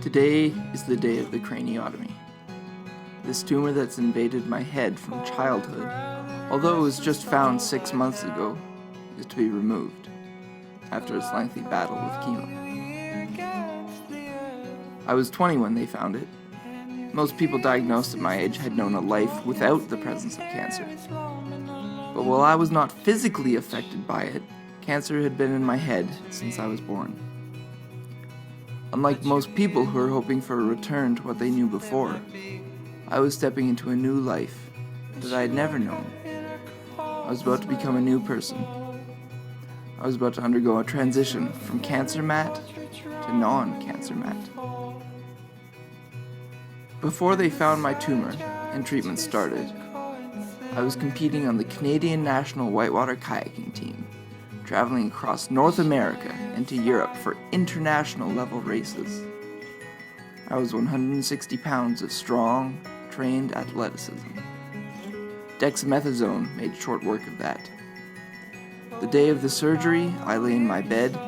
Today is the day of the craniotomy. This tumor that's invaded my head from childhood, although it was just found 6 months ago, is to be removed after its lengthy battle with chemo. I was 20 when they found it. Most people diagnosed at my age had known a life without the presence of cancer. But while I was not physically affected by it, cancer had been in my head since I was born. Unlike most people who are hoping for a return to what they knew before, I was stepping into a new life that I had never known. I was about to become a new person. I was about to undergo a transition from cancer Matt to non-cancer Matt. Before they found my tumor and treatment started, I was competing on the Canadian national whitewater kayaking team, traveling across North America and to Europe for international level races. I was 160 pounds of strong, trained athleticism. Dexamethasone made short work of that. The day of the surgery, I lay in my bed,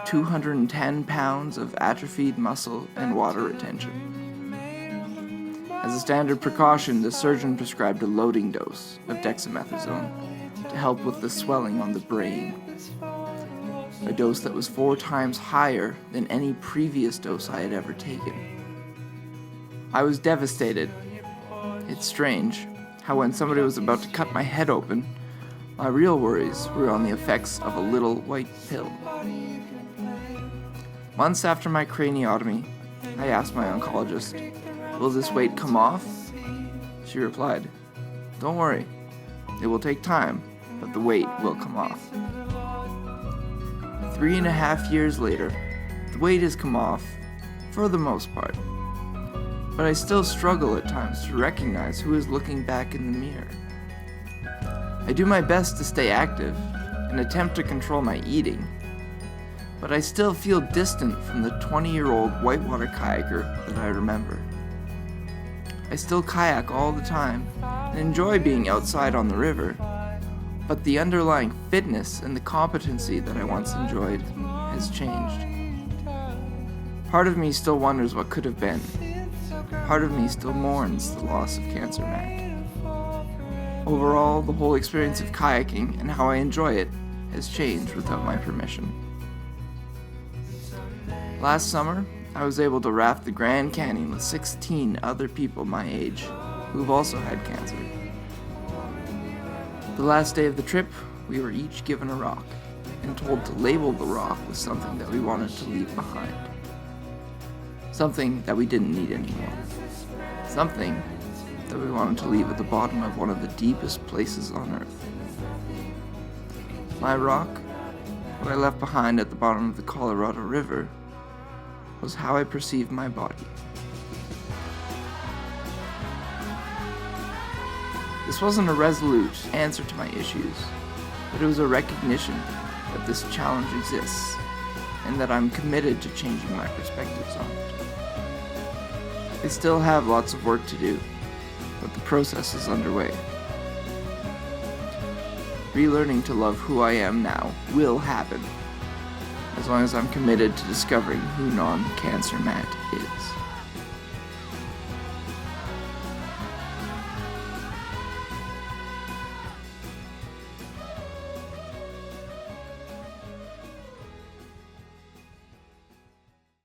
210 pounds of atrophied muscle and water retention. As a standard precaution, the surgeon prescribed a loading dose of dexamethasone to help with the swelling on the brain. A dose that was 4 times higher than any previous dose I had ever taken. I was devastated. It's strange how when somebody was about to cut my head open, my real worries were on the effects of a little white pill. Months after my craniotomy, I asked my oncologist, "Will this weight come off?" She replied, "Don't worry, it will take time, but the weight will come off." 3.5 years later, the weight has come off, for the most part, but I still struggle at times to recognize who is looking back in the mirror. I do my best to stay active and attempt to control my eating, but I still feel distant from the 20-year-old whitewater kayaker that I remember. I still kayak all the time and enjoy being outside on the river, but the underlying fitness and the competency that I once enjoyed has changed. Part of me still wonders what could have been. Part of me still mourns the loss of cancer Matt. Overall, the whole experience of kayaking and how I enjoy it has changed without my permission. Last summer, I was able to raft the Grand Canyon with 16 other people my age who've also had cancer. The last day of the trip, we were each given a rock and told to label the rock with something that we wanted to leave behind. Something that we didn't need anymore. Something that we wanted to leave at the bottom of one of the deepest places on Earth. My rock, what I left behind at the bottom of the Colorado River, was how I perceived my body. This wasn't a resolute answer to my issues, but it was a recognition that this challenge exists and that I'm committed to changing my perspectives on it. I still have lots of work to do, but the process is underway. Relearning to love who I am now will happen, as long as I'm committed to discovering who non-cancer Matt is.